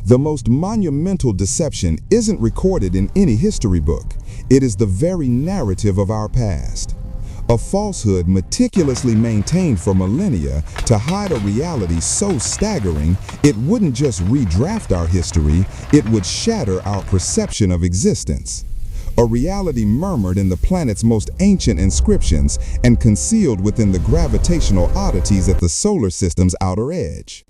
The most monumental deception isn't recorded in any history book. It is the very narrative of our past. A falsehood meticulously maintained for millennia to hide a reality so staggering it wouldn't just redraft our history, it would shatter our perception of existence. A reality murmured in the planet's most ancient inscriptions and concealed within the gravitational oddities at the solar system's outer edge.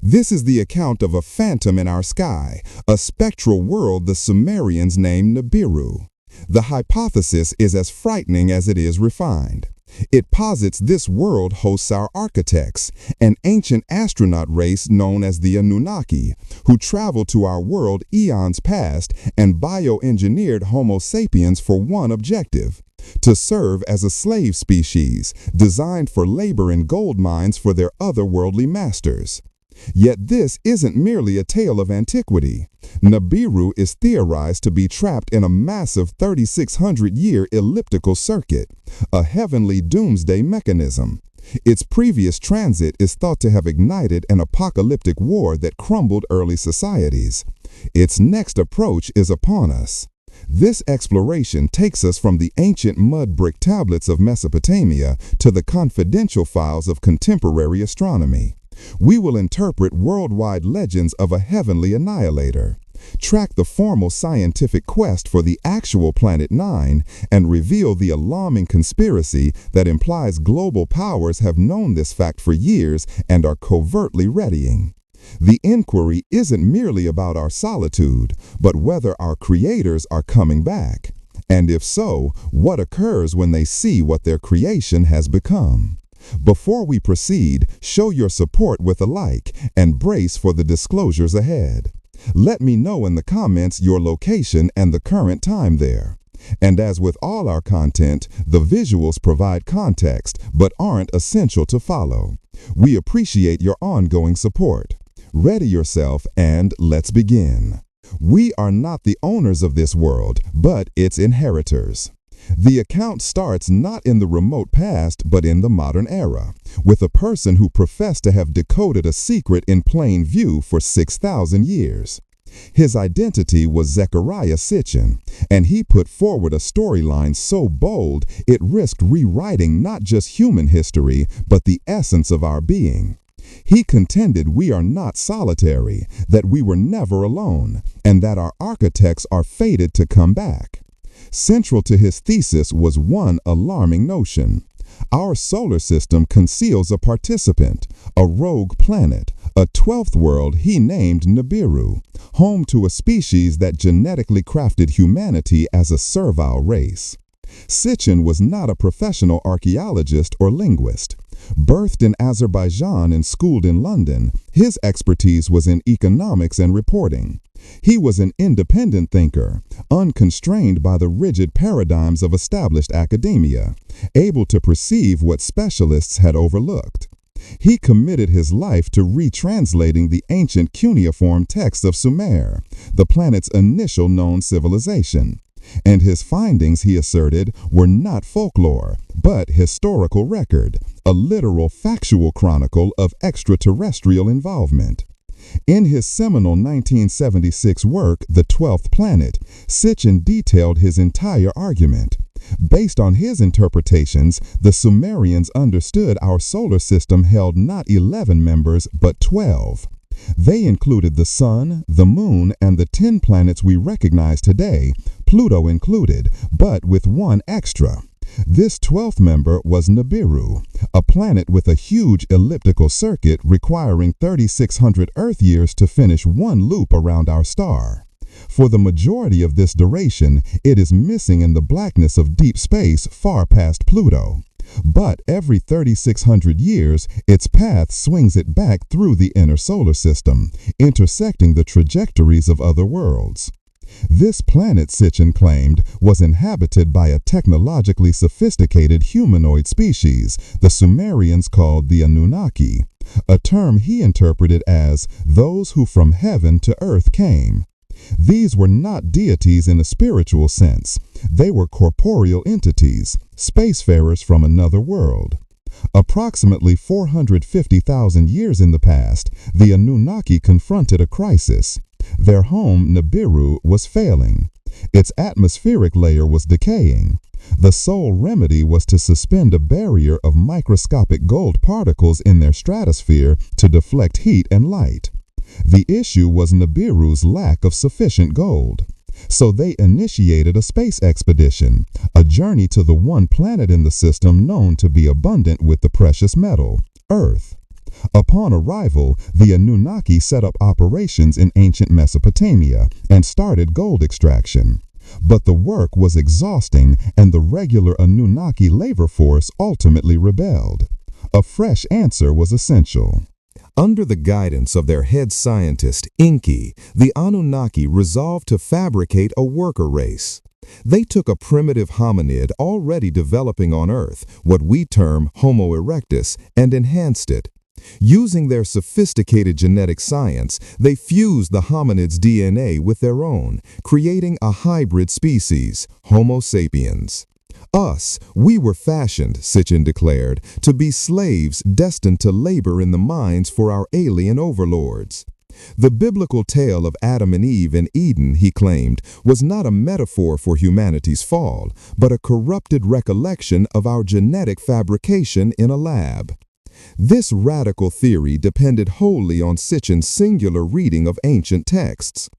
This is the account of a phantom in our sky, a spectral world the Sumerians named Nibiru. The hypothesis is as frightening as it is refined. It posits this world hosts our architects, an ancient astronaut race known as the Anunnaki, who traveled to our world eons past and bioengineered Homo sapiens for one objective: to serve as a slave species, designed for labor in gold mines for their otherworldly masters. Yet this isn't merely a tale of antiquity. Nibiru is theorized to be trapped in a massive 3,600-year elliptical circuit, a heavenly doomsday mechanism. Its previous transit is thought to have ignited an apocalyptic war that crumbled early societies. Its next approach is upon us. This exploration takes us from the ancient mud brick tablets of Mesopotamia to the confidential files of contemporary astronomy. We will interpret worldwide legends of a heavenly annihilator, track the formal scientific quest for the actual Planet 9, and reveal the alarming conspiracy that implies global powers have known this fact for years and are covertly readying. The inquiry isn't merely about our solitude, but whether our creators are coming back. And if so, what occurs when they see what their creation has become? Before we proceed, show your support with a like and brace for the disclosures ahead. Let me know in the comments your location and the current time there. And as with all our content, the visuals provide context but aren't essential to follow. We appreciate your ongoing support. Ready yourself and let's begin. We are not the owners of this world, but its inheritors. The account starts not in the remote past but in the modern era, with a person who professed to have decoded a secret in plain view for 6,000 years. His identity was Zecharia Sitchin, and he put forward a storyline so bold it risked rewriting not just human history but the essence of our being. He contended we are not solitary, that we were never alone, and that our architects are fated to come back. Central to his thesis was one alarming notion. Our solar system conceals a participant, a rogue planet, a 12th world he named Nibiru, home to a species that genetically crafted humanity as a servile race. Sitchin was not a professional archaeologist or linguist. Birthed in Azerbaijan and schooled in London, his expertise was in economics and reporting. He was an independent thinker, unconstrained by the rigid paradigms of established academia, able to perceive what specialists had overlooked. He committed his life to retranslating the ancient cuneiform texts of Sumer, the planet's initial known civilization. And his findings, he asserted, were not folklore, but historical record, a literal factual chronicle of extraterrestrial involvement. In his seminal 1976 work, The 12th Planet, Sitchin detailed his entire argument. Based on his interpretations, the Sumerians understood our solar system held not 11 members, but 12. They included the Sun, the Moon, and the 10 planets we recognize today, Pluto included, but with one extra. This 12th member was Nibiru, a planet with a huge elliptical circuit requiring 3,600 Earth years to finish one loop around our star. For the majority of this duration, it is missing in the blackness of deep space far past Pluto. But every 3,600 years, its path swings it back through the inner solar system, intersecting the trajectories of other worlds. This planet, Sitchin claimed, was inhabited by a technologically sophisticated humanoid species the Sumerians called the Anunnaki, a term he interpreted as those who from heaven to earth came. These were not deities in a spiritual sense. They were corporeal entities, spacefarers from another world. Approximately 450,000 years in the past, the Anunnaki confronted a crisis. Their home, Nibiru, was failing. Its atmospheric layer was decaying. The sole remedy was to suspend a barrier of microscopic gold particles in their stratosphere to deflect heat and light. The issue was Nibiru's lack of sufficient gold. So they initiated a space expedition, a journey to the one planet in the system known to be abundant with the precious metal, Earth. Upon arrival, the Anunnaki set up operations in ancient Mesopotamia and started gold extraction. But the work was exhausting and the regular Anunnaki labor force ultimately rebelled. A fresh answer was essential. Under the guidance of their head scientist, Enki, the Anunnaki resolved to fabricate a worker race. They took a primitive hominid already developing on Earth, what we term Homo erectus, and enhanced it. Using their sophisticated genetic science, they fused the hominid's DNA with their own, creating a hybrid species, Homo sapiens. Us, we were fashioned, Sitchin declared, to be slaves destined to labor in the mines for our alien overlords. The biblical tale of Adam and Eve in Eden, he claimed, was not a metaphor for humanity's fall, but a corrupted recollection of our genetic fabrication in a lab. This radical theory depended wholly on Sitchin's singular reading of ancient texts.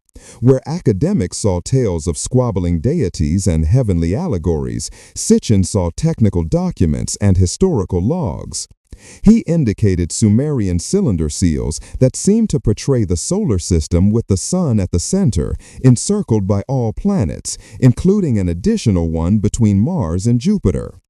Where academics saw tales of squabbling deities and heavenly allegories, Sitchin saw technical documents and historical logs. He indicated Sumerian cylinder seals that seemed to portray the solar system with the sun at the center, encircled by all planets, including an additional one between Mars and Jupiter.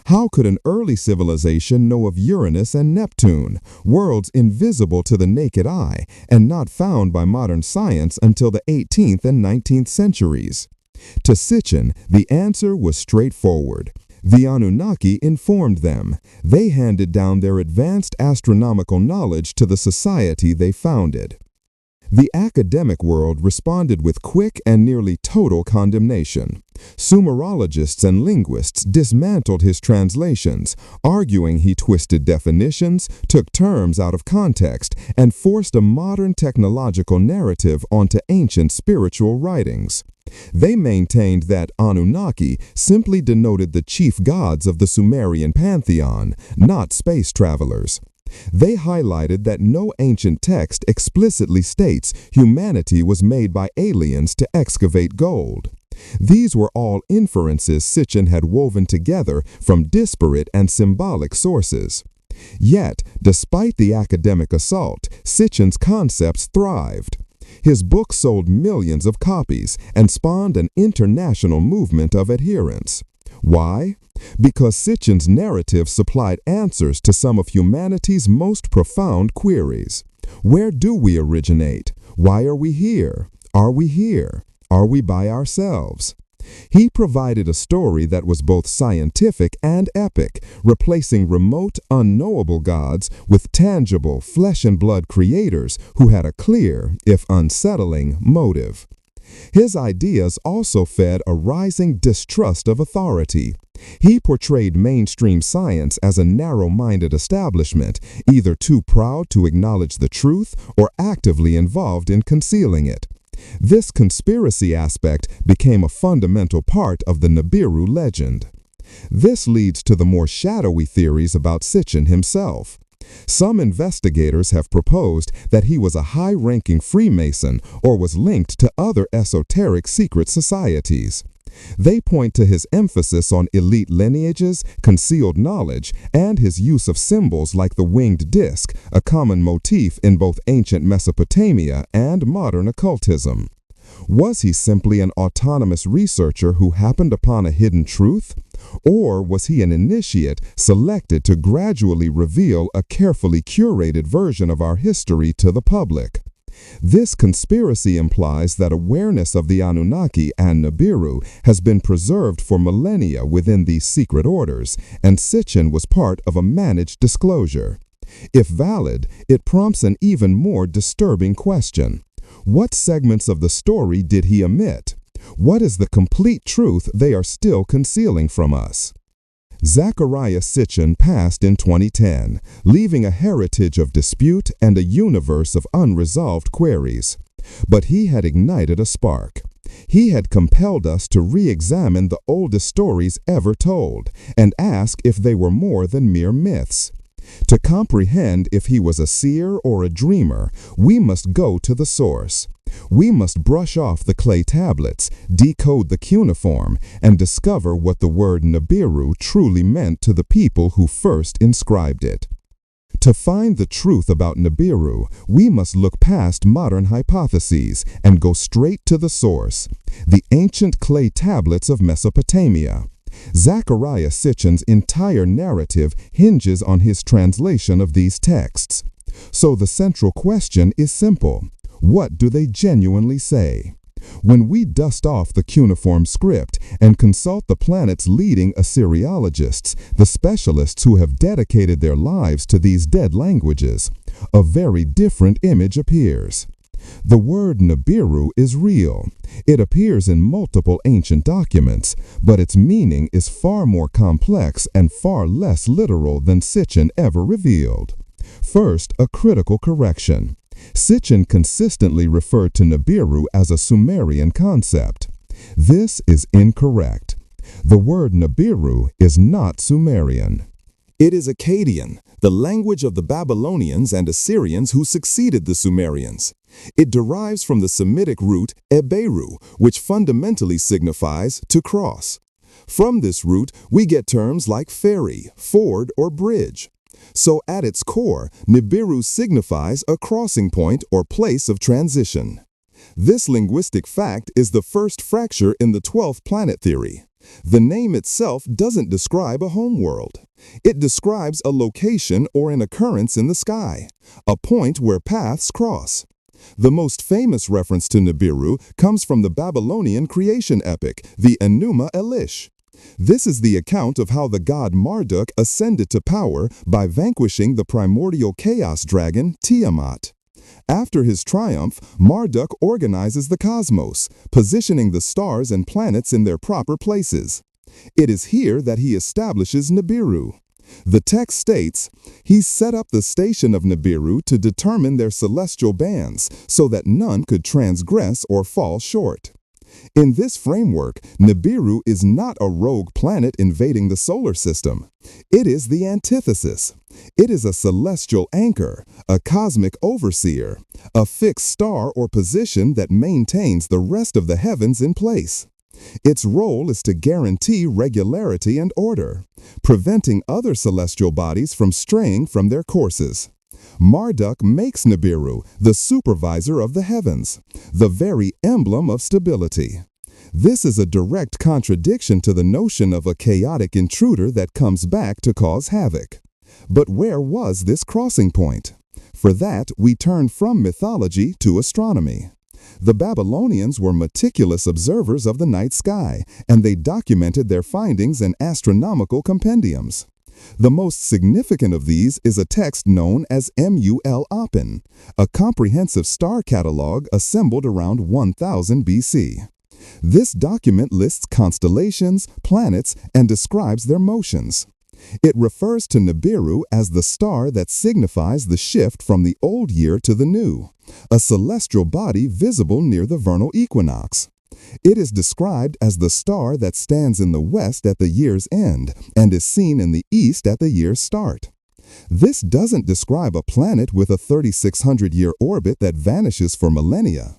How could an early civilization know of Uranus and Neptune, worlds invisible to the naked eye and not found by modern science until the 18th and 19th centuries? To Sitchin, the answer was straightforward. The Anunnaki informed them. They handed down their advanced astronomical knowledge to the society they founded. The academic world responded with quick and nearly total condemnation. Sumerologists and linguists dismantled his translations, arguing he twisted definitions, took terms out of context, and forced a modern technological narrative onto ancient spiritual writings. They maintained that Anunnaki simply denoted the chief gods of the Sumerian pantheon, not space travelers. They highlighted that no ancient text explicitly states humanity was made by aliens to excavate gold. These were all inferences Sitchin had woven together from disparate and symbolic sources. Yet, despite the academic assault, Sitchin's concepts thrived. His book sold millions of copies and spawned an international movement of adherents. Why? Because Sitchin's narrative supplied answers to some of humanity's most profound queries. Where do we originate? Why are we here? Are we here? Are we by ourselves? He provided a story that was both scientific and epic, replacing remote, unknowable gods with tangible, flesh-and-blood creators who had a clear, if unsettling, motive. His ideas also fed a rising distrust of authority. He portrayed mainstream science as a narrow-minded establishment, either too proud to acknowledge the truth or actively involved in concealing it. This conspiracy aspect became a fundamental part of the Nibiru legend. This leads to the more shadowy theories about Sitchin himself. Some investigators have proposed that he was a high-ranking Freemason or was linked to other esoteric secret societies. They point to his emphasis on elite lineages, concealed knowledge, and his use of symbols like the winged disc, a common motif in both ancient Mesopotamia and modern occultism. Was he simply an autonomous researcher who happened upon a hidden truth? Or was he an initiate selected to gradually reveal a carefully curated version of our history to the public? This conspiracy implies that awareness of the Anunnaki and Nibiru has been preserved for millennia within these secret orders, and Sitchin was part of a managed disclosure. If valid, it prompts an even more disturbing question. What segments of the story did he omit? What is the complete truth they are still concealing from us? Zecharia Sitchin passed in 2010, leaving a heritage of dispute and a universe of unresolved queries. But he had ignited a spark. He had compelled us to re-examine the oldest stories ever told and ask if they were more than mere myths. To comprehend if he was a seer or a dreamer, we must go to the source. We must brush off the clay tablets, decode the cuneiform, and discover what the word Nibiru truly meant to the people who first inscribed it. To find the truth about Nibiru, we must look past modern hypotheses and go straight to the source, the ancient clay tablets of Mesopotamia. Zecharia Sitchin's entire narrative hinges on his translation of these texts. So the central question is simple. What do they genuinely say? When we dust off the cuneiform script and consult the planet's leading Assyriologists, the specialists who have dedicated their lives to these dead languages, a very different image appears. The word Nibiru is real. It appears in multiple ancient documents, but its meaning is far more complex and far less literal than Sitchin ever revealed. First, a critical correction. Sitchin consistently referred to Nibiru as a Sumerian concept. This is incorrect. The word Nibiru is not Sumerian. It is Akkadian, the language of the Babylonians and Assyrians who succeeded the Sumerians. It derives from the Semitic root eberu, which fundamentally signifies to cross. From this root, we get terms like ferry, ford, or bridge. So at its core, Nibiru signifies a crossing point or place of transition. This linguistic fact is the first fracture in the 12th planet theory. The name itself doesn't describe a homeworld. It describes a location or an occurrence in the sky, a point where paths cross. The most famous reference to Nibiru comes from the Babylonian creation epic, the Enuma Elish. This is the account of how the god Marduk ascended to power by vanquishing the primordial chaos dragon Tiamat. After his triumph, Marduk organizes the cosmos, positioning the stars and planets in their proper places. It is here that he establishes Nibiru. The text states, "He set up the station of Nibiru to determine their celestial bands, so that none could transgress or fall short." In this framework, Nibiru is not a rogue planet invading the solar system. It is the antithesis. It is a celestial anchor, a cosmic overseer, a fixed star or position that maintains the rest of the heavens in place. Its role is to guarantee regularity and order, preventing other celestial bodies from straying from their courses. Marduk makes Nibiru the supervisor of the heavens, the very emblem of stability. This is a direct contradiction to the notion of a chaotic intruder that comes back to cause havoc. But where was this crossing point? For that, we turn from mythology to astronomy. The Babylonians were meticulous observers of the night sky, and they documented their findings in astronomical compendiums. The most significant of these is a text known as Mul-Apen, a comprehensive star catalog assembled around 1000 BC. This document lists constellations, planets, and describes their motions. It refers to Nibiru as the star that signifies the shift from the old year to the new, a celestial body visible near the vernal equinox. It is described as the star that stands in the west at the year's end and is seen in the east at the year's start. This doesn't describe a planet with a 3,600-year orbit that vanishes for millennia.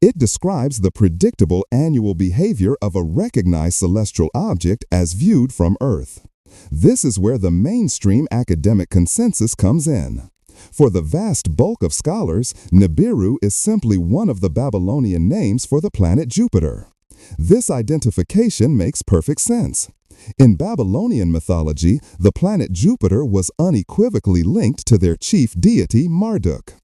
It describes the predictable annual behavior of a recognized celestial object as viewed from Earth. This is where the mainstream academic consensus comes in. For the vast bulk of scholars, Nibiru is simply one of the Babylonian names for the planet Jupiter. This identification makes perfect sense. In Babylonian mythology, the planet Jupiter was unequivocally linked to their chief deity Marduk.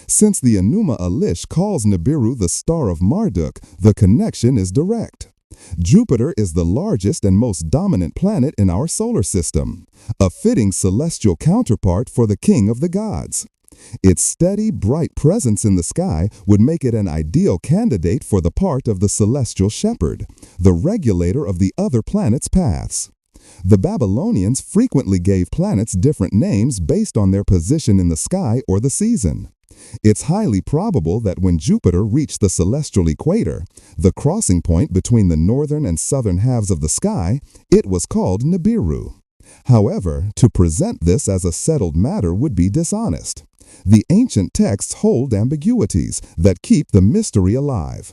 Since the Enuma Elish calls Nibiru the star of Marduk, the connection is direct. Jupiter is the largest and most dominant planet in our solar system, a fitting celestial counterpart for the king of the gods. Its steady, bright presence in the sky would make it an ideal candidate for the part of the celestial shepherd, the regulator of the other planets' paths. The Babylonians frequently gave planets different names based on their position in the sky or the season. It's highly probable that when Jupiter reached the celestial equator, the crossing point between the northern and southern halves of the sky, it was called Nibiru. However, to present this as a settled matter would be dishonest. The ancient texts hold ambiguities that keep the mystery alive.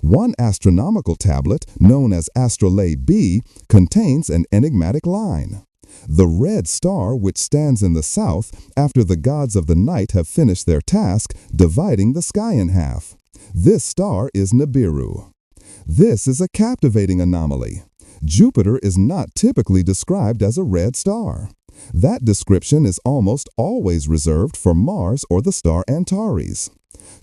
One astronomical tablet, known as Astrolabe B, contains an enigmatic line. The red star which stands in the south after the gods of the night have finished their task dividing the sky in half. This star is Nibiru. This is a captivating anomaly. Jupiter is not typically described as a red star. That description is almost always reserved for Mars or the star Antares.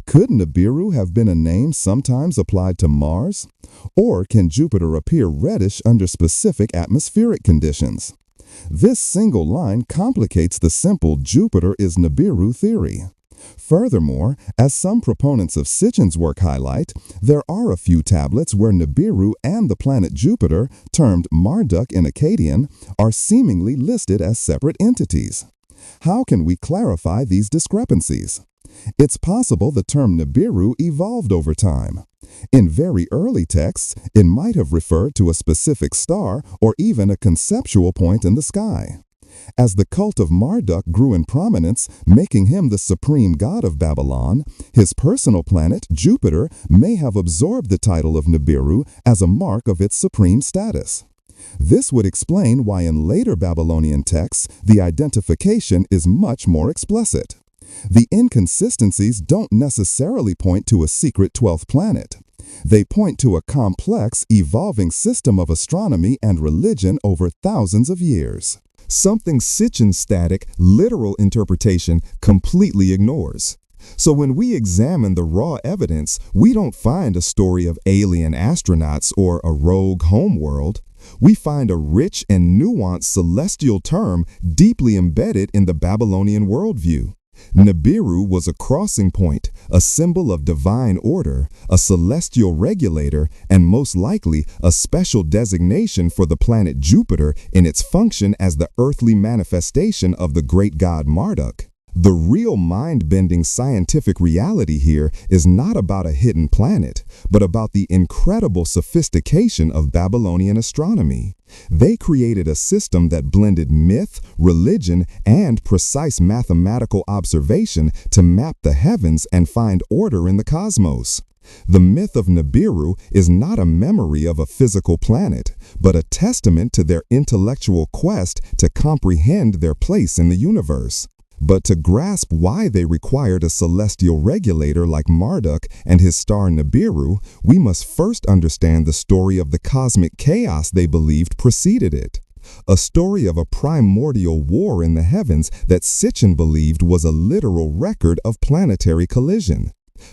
Could Nibiru have been a name sometimes applied to Mars? Or can Jupiter appear reddish under specific atmospheric conditions? This single line complicates the simple Jupiter is Nibiru theory. Furthermore, as some proponents of Sitchin's work highlight, there are a few tablets where Nibiru and the planet Jupiter, termed Marduk in Akkadian, are seemingly listed as separate entities. How can we clarify these discrepancies? It's possible the term Nibiru evolved over time. In very early texts, it might have referred to a specific star or even a conceptual point in the sky. As the cult of Marduk grew in prominence, making him the supreme god of Babylon, his personal planet, Jupiter, may have absorbed the title of Nibiru as a mark of its supreme status. This would explain why in later Babylonian texts, the identification is much more explicit. The inconsistencies don't necessarily point to a secret 12th planet. They point to a complex, evolving system of astronomy and religion over thousands of years. Something Sitchin's static, literal interpretation completely ignores. So when we examine the raw evidence, we don't find a story of alien astronauts or a rogue homeworld. We find a rich and nuanced celestial term deeply embedded in the Babylonian worldview. Nibiru was a crossing point, a symbol of divine order, a celestial regulator, and most likely a special designation for the planet Jupiter in its function as the earthly manifestation of the great god Marduk. The real mind-bending scientific reality here is not about a hidden planet, but about the incredible sophistication of Babylonian astronomy. They created a system that blended myth, religion, and precise mathematical observation to map the heavens and find order in the cosmos. The myth of Nibiru is not a memory of a physical planet, but a testament to their intellectual quest to comprehend their place in the universe. But to grasp why they required a celestial regulator like Marduk and his star Nibiru, we must first understand the story of the cosmic chaos they believed preceded it. A story of a primordial war in the heavens that Sitchin believed was a literal record of planetary collision.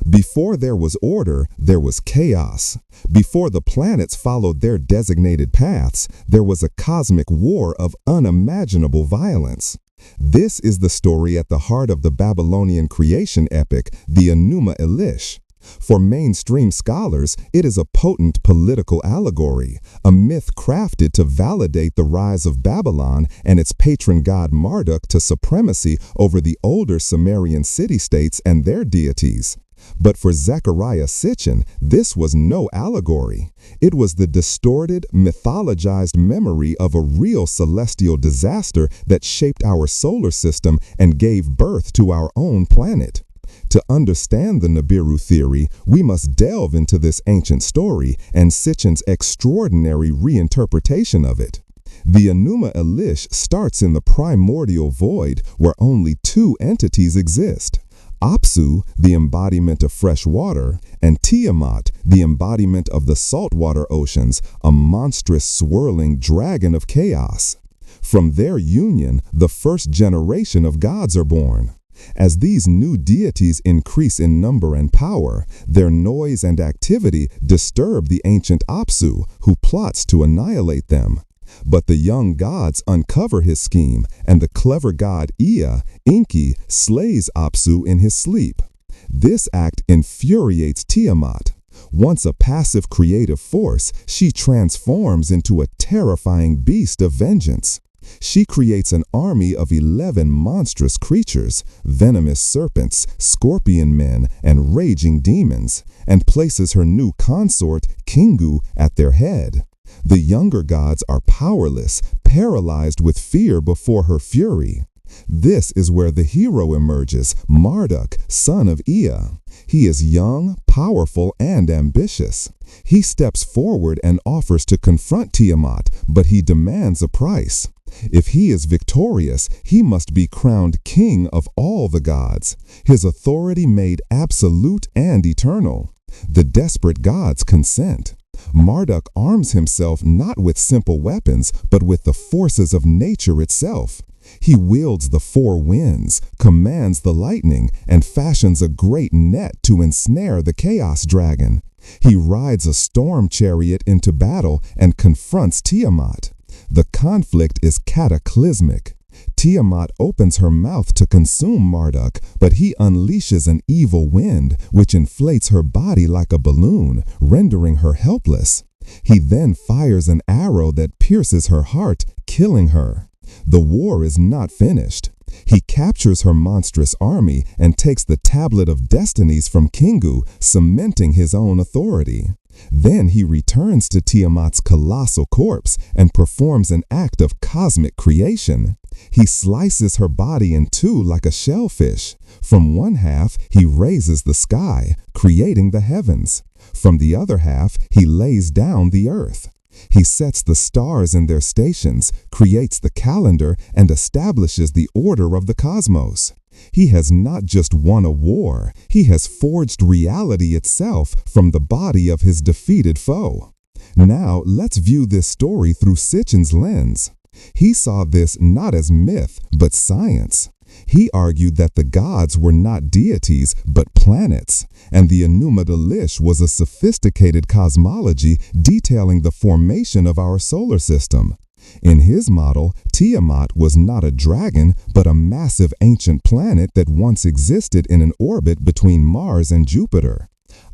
Before there was order, there was chaos. Before the planets followed their designated paths, there was a cosmic war of unimaginable violence. This is the story at the heart of the Babylonian creation epic, the Enuma Elish. For mainstream scholars, it is a potent political allegory, a myth crafted to validate the rise of Babylon and its patron god Marduk to supremacy over the older Sumerian city-states and their deities. But for Zecharia Sitchin, this was no allegory. It was the distorted, mythologized memory of a real celestial disaster that shaped our solar system and gave birth to our own planet. To understand the Nibiru theory, we must delve into this ancient story and Sitchin's extraordinary reinterpretation of it. The Enuma Elish starts in the primordial void where only two entities exist. Apsu, the embodiment of fresh water, and Tiamat, the embodiment of the saltwater oceans, a monstrous swirling dragon of chaos. From their union, the first generation of gods are born. As these new deities increase in number and power, their noise and activity disturb the ancient Apsu, who plots to annihilate them. But the young gods uncover his scheme, and the clever god Ea, Enki, slays Apsu in his sleep. This act infuriates Tiamat. Once a passive creative force, she transforms into a terrifying beast of vengeance. She creates an army of 11 monstrous creatures, venomous serpents, scorpion men, and raging demons, and places her new consort, Kingu, at their head. The younger gods are powerless, paralyzed with fear before her fury. This is where the hero emerges, Marduk, son of Ea. He is young, powerful, and ambitious. He steps forward and offers to confront Tiamat, but he demands a price. If he is victorious, he must be crowned king of all the gods, his authority made absolute and eternal. The desperate gods consent. Marduk arms himself not with simple weapons, but with the forces of nature itself. He wields the four winds, commands the lightning, and fashions a great net to ensnare the chaos dragon. He rides a storm chariot into battle and confronts Tiamat. The conflict is cataclysmic. Tiamat opens her mouth to consume Marduk, but he unleashes an evil wind, which inflates her body like a balloon, rendering her helpless. He then fires an arrow that pierces her heart, killing her. The war is not finished. He captures her monstrous army and takes the Tablet of Destinies from Kingu, cementing his own authority. Then he returns to Tiamat's colossal corpse and performs an act of cosmic creation. He slices her body in two like a shellfish. From one half, he raises the sky, creating the heavens. From the other half, he lays down the earth. He sets the stars in their stations, creates the calendar, and establishes the order of the cosmos. He has not just won a war, he has forged reality itself from the body of his defeated foe. Now, let's view this story through Sitchin's lens. He saw this not as myth, but science. He argued that the gods were not deities, but planets, and the Enuma Elish was a sophisticated cosmology detailing the formation of our solar system. In his model, Tiamat was not a dragon, but a massive ancient planet that once existed in an orbit between Mars and Jupiter.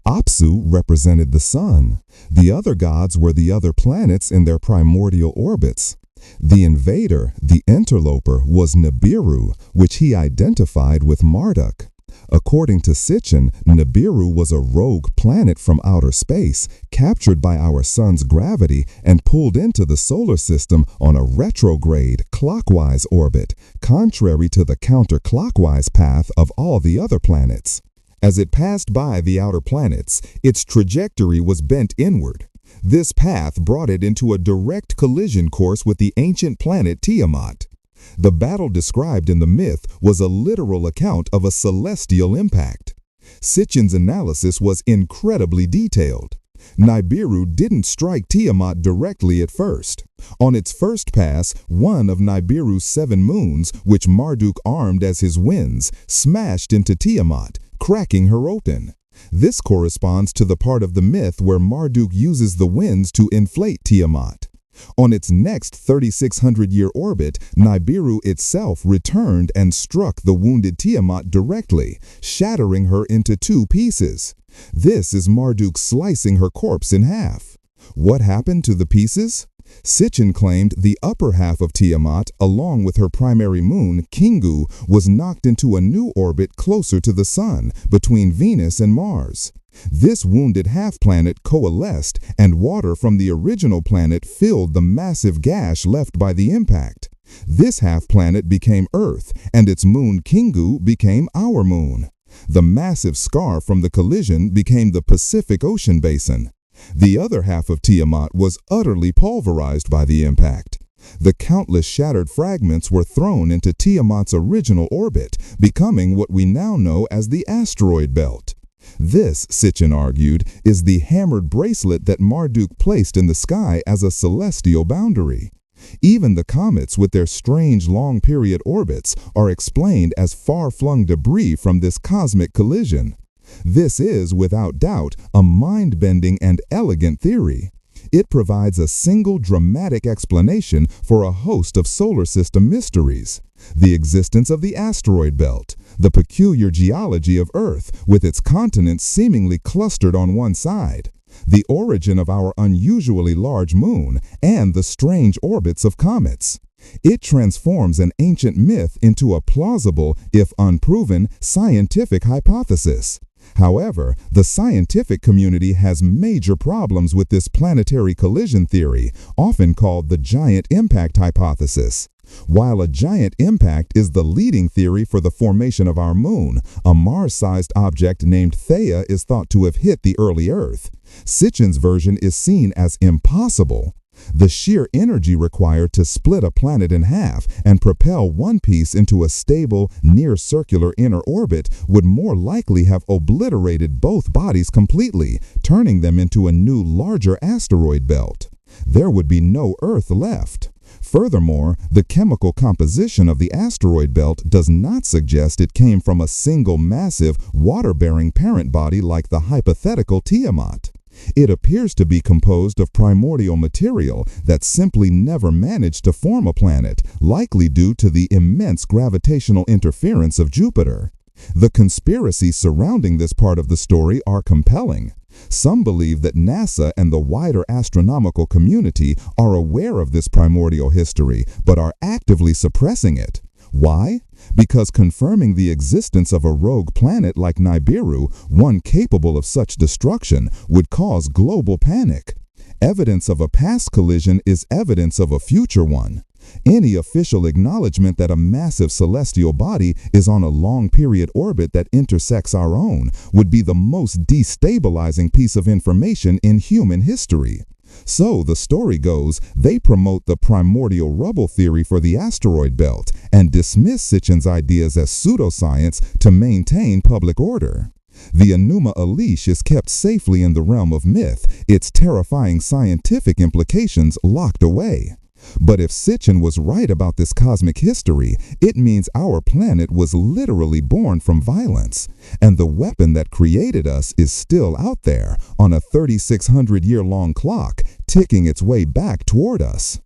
Apsu represented the sun. The other gods were the other planets in their primordial orbits. The invader, the interloper, was Nibiru, which he identified with Marduk. According to Sitchin, Nibiru was a rogue planet from outer space, captured by our sun's gravity and pulled into the solar system on a retrograde, clockwise orbit, contrary to the counterclockwise path of all the other planets. As it passed by the outer planets, its trajectory was bent inward. This path brought it into a direct collision course with the ancient planet Tiamat. The battle described in the myth was a literal account of a celestial impact. Sitchin's analysis was incredibly detailed. Nibiru didn't strike Tiamat directly at first. On its first pass, one of Nibiru's 7 moons, which Marduk armed as his winds, smashed into Tiamat, cracking her open. This corresponds to the part of the myth where Marduk uses the winds to inflate Tiamat. On its next 3,600-year orbit, Nibiru itself returned and struck the wounded Tiamat directly, shattering her into 2 pieces. This is Marduk slicing her corpse in half. What happened to the pieces? Sitchin claimed the upper half of Tiamat, along with her primary moon, Kingu, was knocked into a new orbit closer to the Sun, between Venus and Mars. This wounded half-planet coalesced, and water from the original planet filled the massive gash left by the impact. This half-planet became Earth, and its moon Kingu became our moon. The massive scar from the collision became the Pacific Ocean basin. The other half of Tiamat was utterly pulverized by the impact. The countless shattered fragments were thrown into Tiamat's original orbit, becoming what we now know as the asteroid belt. This, Sitchin argued, is the hammered bracelet that Marduk placed in the sky as a celestial boundary. Even the comets with their strange long-period orbits are explained as far-flung debris from this cosmic collision. This is, without doubt, a mind-bending and elegant theory. It provides a single dramatic explanation for a host of solar system mysteries. The existence of the asteroid belt, the peculiar geology of Earth with its continents seemingly clustered on one side, the origin of our unusually large moon, and the strange orbits of comets. It transforms an ancient myth into a plausible, if unproven, scientific hypothesis. However, the scientific community has major problems with this planetary collision theory, often called the giant impact hypothesis. While a giant impact is the leading theory for the formation of our moon, a Mars-sized object named Theia is thought to have hit the early Earth. Sitchin's version is seen as impossible. The sheer energy required to split a planet in half and propel one piece into a stable, near-circular inner orbit would more likely have obliterated both bodies completely, turning them into a new, larger asteroid belt. There would be no Earth left. Furthermore, the chemical composition of the asteroid belt does not suggest it came from a single massive, water-bearing parent body like the hypothetical Tiamat. It appears to be composed of primordial material that simply never managed to form a planet, likely due to the immense gravitational interference of Jupiter. The conspiracies surrounding this part of the story are compelling. Some believe that NASA and the wider astronomical community are aware of this primordial history, but are actively suppressing it. Why? Because confirming the existence of a rogue planet like Nibiru, one capable of such destruction, would cause global panic. Evidence of a past collision is evidence of a future one. Any official acknowledgement that a massive celestial body is on a long-period orbit that intersects our own would be the most destabilizing piece of information in human history. So, the story goes, they promote the primordial rubble theory for the asteroid belt and dismiss Sitchin's ideas as pseudoscience to maintain public order. The Enuma Elish is kept safely in the realm of myth, its terrifying scientific implications locked away. But if Sitchin was right about this cosmic history, it means our planet was literally born from violence, and the weapon that created us is still out there on a 3,600-year-long clock, ticking its way back toward us.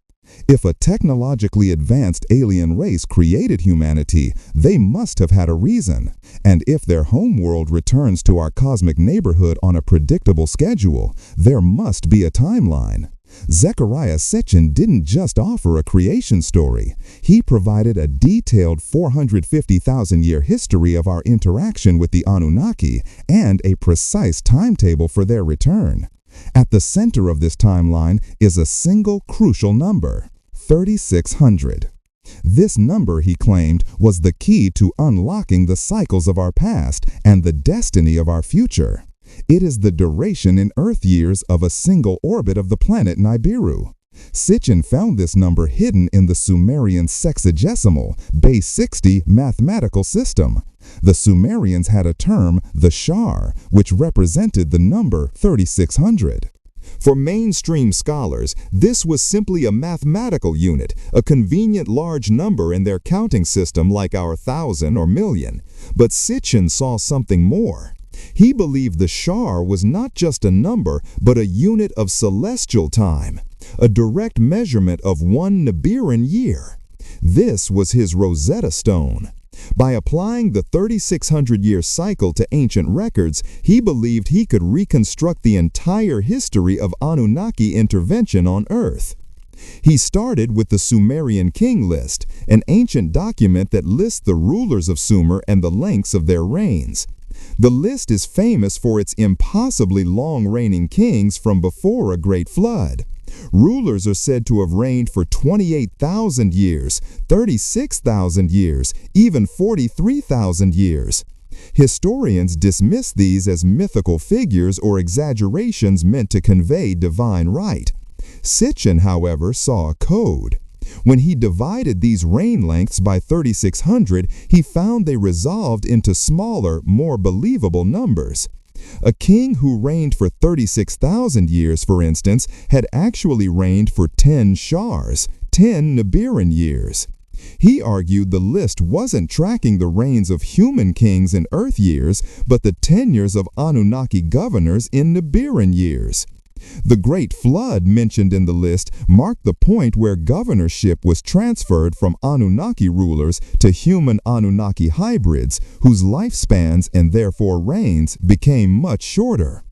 If a technologically advanced alien race created humanity, they must have had a reason. And if their homeworld returns to our cosmic neighborhood on a predictable schedule, there must be a timeline. Zecharia Sitchin didn't just offer a creation story. He provided a detailed 450,000-year history of our interaction with the Anunnaki and a precise timetable for their return. At the center of this timeline is a single crucial number, 3,600. This number, he claimed, was the key to unlocking the cycles of our past and the destiny of our future. It is the duration in Earth years of a single orbit of the planet Nibiru. Sitchin found this number hidden in the Sumerian sexagesimal, base 60 mathematical system. The Sumerians had a term, the shar, which represented the number 3,600. For mainstream scholars, this was simply a mathematical unit, a convenient large number in their counting system like our thousand or million. But Sitchin saw something more. He believed the shar was not just a number, but a unit of celestial time, a direct measurement of one Nibiran year. This was his Rosetta Stone. By applying the 3,600-year cycle to ancient records, he believed he could reconstruct the entire history of Anunnaki intervention on Earth. He started with the Sumerian king list, an ancient document that lists the rulers of Sumer and the lengths of their reigns. The list is famous for its impossibly long reigning kings from before a great flood. Rulers are said to have reigned for 28,000 years, 36,000 years, even 43,000 years. Historians dismiss these as mythical figures or exaggerations meant to convey divine right. Sitchin, however, saw a code. When he divided these reign lengths by 3,600, he found they resolved into smaller, more believable numbers. A king who reigned for 36,000 years, for instance, had actually reigned for 10 shars, 10 Nibiran years. He argued the list wasn't tracking the reigns of human kings in Earth years, but the tenures of Anunnaki governors in Nibiran years. The Great Flood mentioned in the list marked the point where governorship was transferred from Anunnaki rulers to human Anunnaki hybrids, whose lifespans and therefore reigns became much shorter.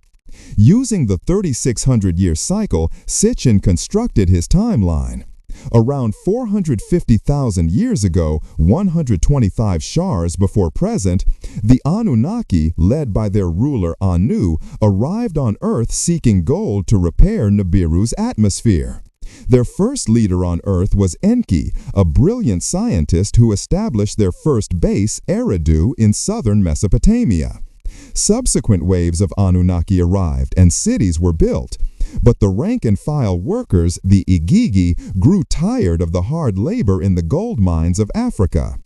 Using the 3,600-year cycle, Sitchin constructed his timeline. Around 450,000 years ago, 125 shars before present, the Anunnaki, led by their ruler Anu, arrived on Earth seeking gold to repair Nibiru's atmosphere. Their first leader on Earth was Enki, a brilliant scientist who established their first base, Eridu, in southern Mesopotamia. Subsequent waves of Anunnaki arrived and cities were built. But the rank-and-file workers, the Igigi, grew tired of the hard labor in the gold mines of Africa.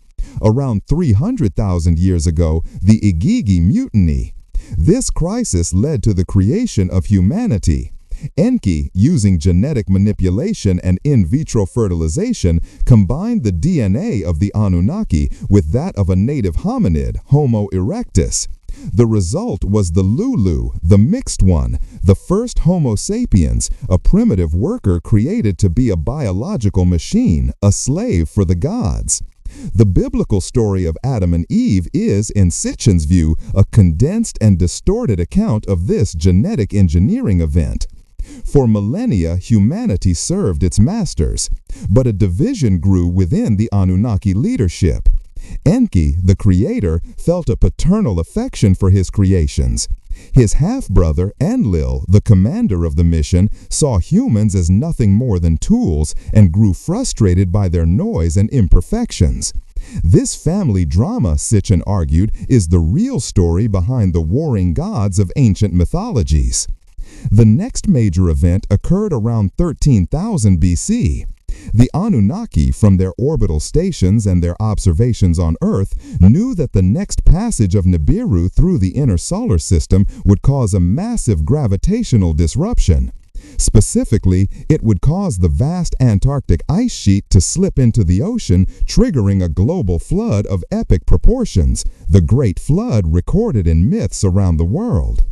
Around 300,000 years ago, the Igigi mutiny. This crisis led to the creation of humanity. Enki, using genetic manipulation and in vitro fertilization, combined the DNA of the Anunnaki with that of a native hominid, Homo erectus. The result was the Lulu, the mixed one, the first Homo sapiens, a primitive worker created to be a biological machine, a slave for the gods. The biblical story of Adam and Eve is, in Sitchin's view, a condensed and distorted account of this genetic engineering event. For millennia, humanity served its masters, but a division grew within the Anunnaki leadership. Enki, the creator, felt a paternal affection for his creations. His half-brother, Enlil, the commander of the mission, saw humans as nothing more than tools and grew frustrated by their noise and imperfections. This family drama, Sitchin argued, is the real story behind the warring gods of ancient mythologies. The next major event occurred around 13,000 BC. The Anunnaki, from their orbital stations and their observations on Earth, knew that the next passage of Nibiru through the inner solar system would cause a massive gravitational disruption. Specifically, it would cause the vast Antarctic ice sheet to slip into the ocean, triggering a global flood of epic proportions, the Great Flood recorded in myths around the world.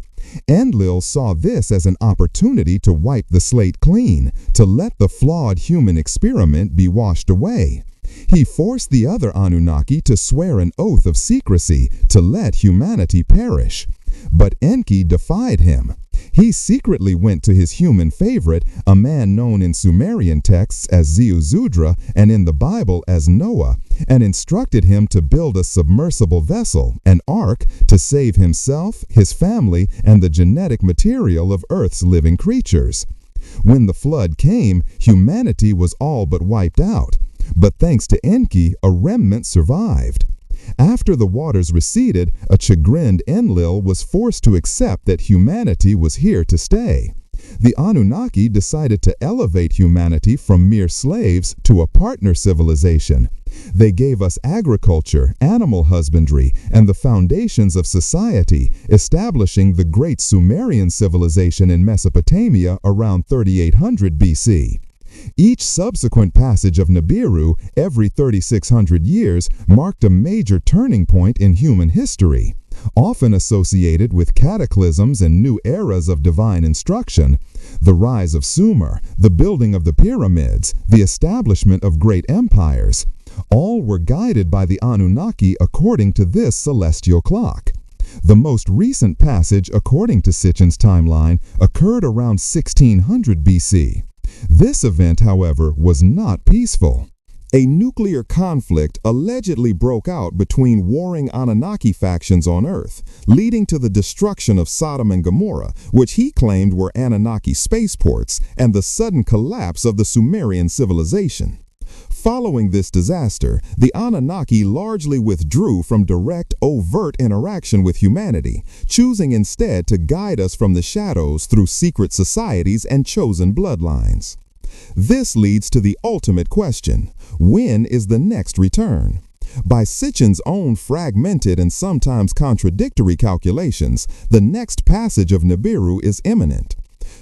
Enlil saw this as an opportunity to wipe the slate clean, to let the flawed human experiment be washed away. He forced the other Anunnaki to swear an oath of secrecy to let humanity perish. But Enki defied him. He secretly went to his human favorite, a man known in Sumerian texts as Ziusudra and in the Bible as Noah, and instructed him to build a submersible vessel, an ark, to save himself, his family, and the genetic material of Earth's living creatures. When the flood came, humanity was all but wiped out. But thanks to Enki, a remnant survived. After the waters receded, a chagrined Enlil was forced to accept that humanity was here to stay. The Anunnaki decided to elevate humanity from mere slaves to a partner civilization. They gave us agriculture, animal husbandry, and the foundations of society, establishing the great Sumerian civilization in Mesopotamia around 3800 BC. Each subsequent passage of Nibiru, every 3,600 years, marked a major turning point in human history. Often associated with cataclysms and new eras of divine instruction, the rise of Sumer, the building of the pyramids, the establishment of great empires, all were guided by the Anunnaki according to this celestial clock. The most recent passage, according to Sitchin's timeline, occurred around 1600 BC. This event, however, was not peaceful. A nuclear conflict allegedly broke out between warring Anunnaki factions on Earth, leading to the destruction of Sodom and Gomorrah, which he claimed were Anunnaki spaceports, and the sudden collapse of the Sumerian civilization. Following this disaster, the Anunnaki largely withdrew from direct, overt interaction with humanity, choosing instead to guide us from the shadows through secret societies and chosen bloodlines. This leads to the ultimate question: when is the next return? By Sitchin's own fragmented and sometimes contradictory calculations, the next passage of Nibiru is imminent.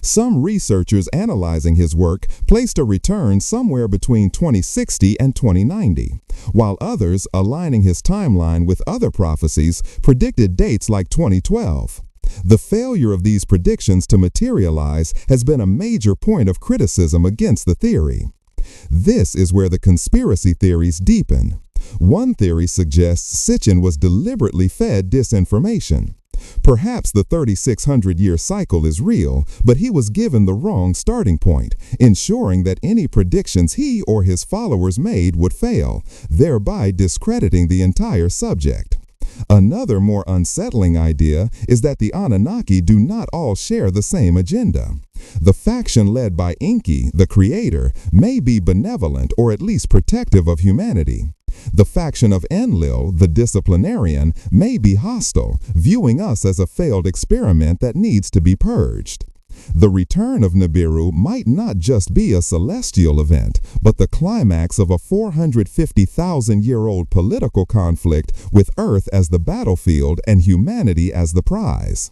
Some researchers analyzing his work placed a return somewhere between 2060 and 2090, while others, aligning his timeline with other prophecies, predicted dates like 2012. The failure of these predictions to materialize has been a major point of criticism against the theory. This is where the conspiracy theories deepen. One theory suggests Sitchin was deliberately fed disinformation. Perhaps the 3,600-year cycle is real, but he was given the wrong starting point, ensuring that any predictions he or his followers made would fail, thereby discrediting the entire subject. Another more unsettling idea is that the Anunnaki do not all share the same agenda. The faction led by Enki, the creator, may be benevolent or at least protective of humanity. The faction of Enlil, the disciplinarian, may be hostile, viewing us as a failed experiment that needs to be purged. The return of Nibiru might not just be a celestial event, but the climax of a 450,000-year-old political conflict with Earth as the battlefield and humanity as the prize.